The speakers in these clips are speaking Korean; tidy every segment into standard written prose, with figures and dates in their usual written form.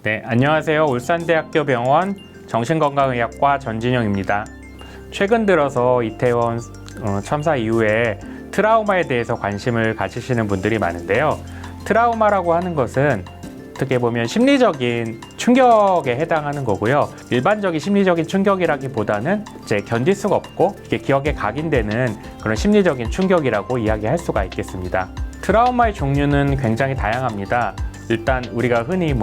네, 안녕하세요. 울산대학교 병원 정신건강의학과 전진영입니다. 최근 들어서 이태원 참사 이후에 트라우마에 대해서 관심을 가지시는 분들이 많은데요. 트라우마라고 하는 것은 어떻게 보면 심리적인 충격에 해당하는 거고요. 일반적인 심리적인 충격이라기보다는 이제 견딜 수가 없고 이게 기억에 각인되는 그런 심리적인 충격이라고 이야기할 수가 있겠습니다. 트라우마의 종류는 굉장히 다양합니다. 일단 우리가 흔히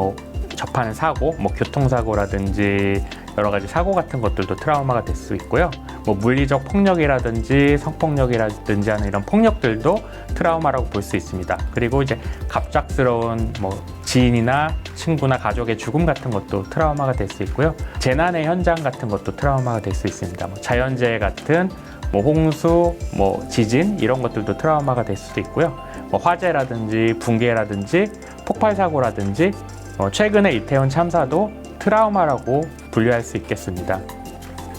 접하는 사고, 교통사고라든지 여러 가지 사고 같은 것들도 트라우마가 될 수 있고요. 물리적 폭력이라든지 성폭력이라든지 하는 이런 폭력들도 트라우마라고 볼 수 있습니다. 그리고 이제 갑작스러운 지인이나 친구나 가족의 죽음 같은 것도 트라우마가 될 수 있고요. 재난의 현장 같은 것도 트라우마가 될 수 있습니다. 자연재해 같은 홍수, 지진 이런 것들도 트라우마가 될 수도 있고요. 화재라든지 붕괴라든지 폭발 사고라든지 최근의 이태원 참사도 트라우마라고 분류할 수 있겠습니다.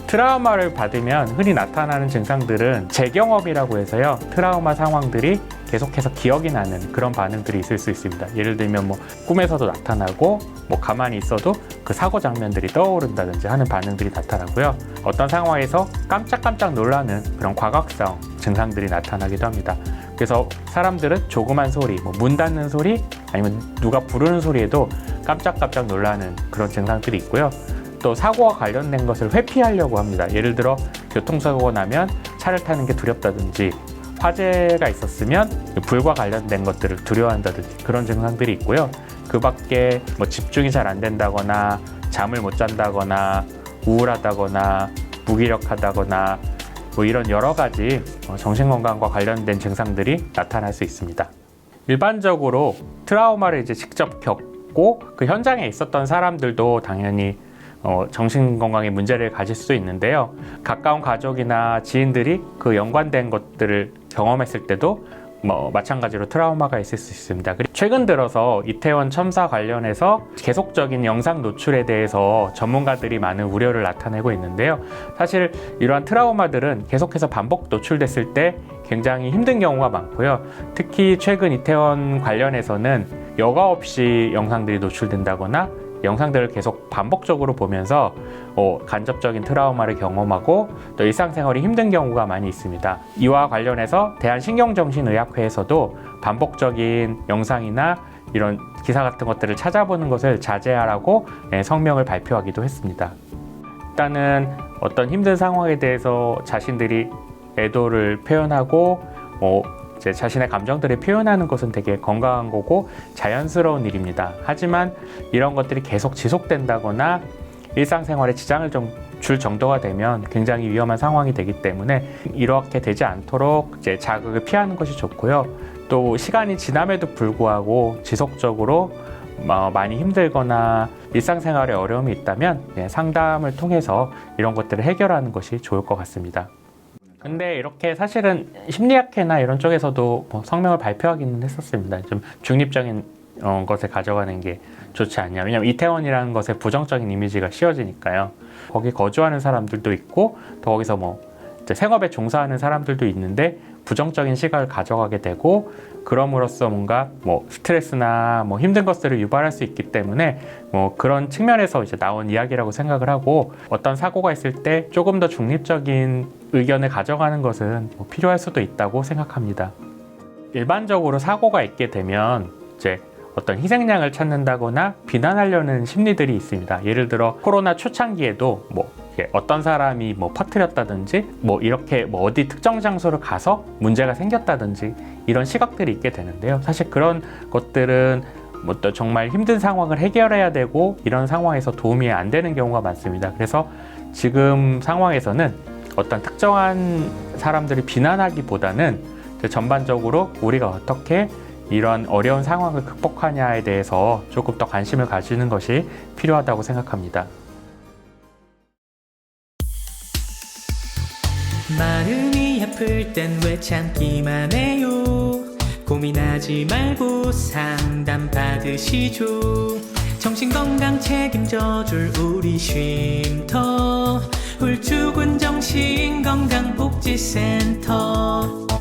트라우마를 받으면 흔히 나타나는 증상들은 재경험이라고 해서요. 트라우마 상황들이 계속해서 기억이 나는 그런 반응들이 있을 수 있습니다. 예를 들면 꿈에서도 나타나고 가만히 있어도 그 사고 장면들이 떠오른다든지 하는 반응들이 나타나고요. 어떤 상황에서 깜짝깜짝 놀라는 그런 과각성 증상들이 나타나기도 합니다. 그래서 사람들은 조그만 소리, 문 닫는 소리, 아니면 누가 부르는 소리에도 깜짝깜짝 놀라는 그런 증상들이 있고요. 또 사고와 관련된 것을 회피하려고 합니다. 예를 들어 교통사고가 나면 차를 타는 게 두렵다든지 화재가 있었으면 불과 관련된 것들을 두려워한다든지 그런 증상들이 있고요. 그 밖에 집중이 잘 안 된다거나 잠을 못 잔다거나 우울하다거나 무기력하다거나 이런 여러 가지 정신건강과 관련된 증상들이 나타날 수 있습니다. 일반적으로 트라우마를 이제 직접 겪고 그 현장에 있었던 사람들도 당연히 정신건강에 문제를 가질 수 있는데요. 가까운 가족이나 지인들이 그 연관된 것들을 경험했을 때도 마찬가지로 트라우마가 있을 수 있습니다. 최근 들어서 이태원 참사 관련해서 계속적인 영상 노출에 대해서 전문가들이 많은 우려를 나타내고 있는데요. 사실 이러한 트라우마들은 계속해서 반복 노출됐을 때 굉장히 힘든 경우가 많고요. 특히 최근 이태원 관련해서는 여과 없이 영상들이 노출된다거나 영상들을 계속 반복적으로 보면서 간접적인 트라우마를 경험하고 또 일상생활이 힘든 경우가 많이 있습니다. 이와 관련해서 대한신경정신의학회에서도 반복적인 영상이나 이런 기사 같은 것들을 찾아보는 것을 자제하라고 성명을 발표하기도 했습니다. 일단은 어떤 힘든 상황에 대해서 자신들이 애도를 표현하고 자신의 감정들을 표현하는 것은 되게 건강한 거고 자연스러운 일입니다. 하지만 이런 것들이 계속 지속된다거나 일상생활에 지장을 줄 정도가 되면 굉장히 위험한 상황이 되기 때문에 이렇게 되지 않도록 자극을 피하는 것이 좋고요. 또 시간이 지남에도 불구하고 지속적으로 많이 힘들거나 일상생활에 어려움이 있다면 상담을 통해서 이런 것들을 해결하는 것이 좋을 것 같습니다. 근데 이렇게 사실은 심리학회나 이런 쪽에서도 성명을 발표하기는 했었습니다. 좀 중립적인 것을 가져가는 게 좋지 않냐. 왜냐하면 이태원이라는 것에 부정적인 이미지가 씌워지니까요. 거기 거주하는 사람들도 있고 또 거기서 생업에 종사하는 사람들도 있는데 부정적인 시각을 가져가게 되고 그럼으로써 뭔가 스트레스나 힘든 것들을 유발할 수 있기 때문에 그런 측면에서 이제 나온 이야기라고 생각을 하고 어떤 사고가 있을 때 조금 더 중립적인 의견을 가져가는 것은 필요할 수도 있다고 생각합니다. 일반적으로 사고가 있게 되면 이제 어떤 희생양을 찾는다거나 비난하려는 심리들이 있습니다. 예를 들어 코로나 초창기에도 어떤 사람이 퍼뜨렸다든지 이렇게 어디 특정 장소를 가서 문제가 생겼다든지 이런 시각들이 있게 되는데요. 사실 그런 것들은 또 정말 힘든 상황을 해결해야 되고 이런 상황에서 도움이 안 되는 경우가 많습니다. 그래서 지금 상황에서는 어떤 특정한 사람들을 비난하기보다는 전반적으로 우리가 어떻게 이런 어려운 상황을 극복하냐에 대해서 조금 더 관심을 가지는 것이 필요하다고 생각합니다. 마음이 아플 땐 왜 참기만 해요. 고민하지 말고 상담 받으시죠. 정신건강 책임져줄 우리 쉼터 울주군 정신건강복지센터.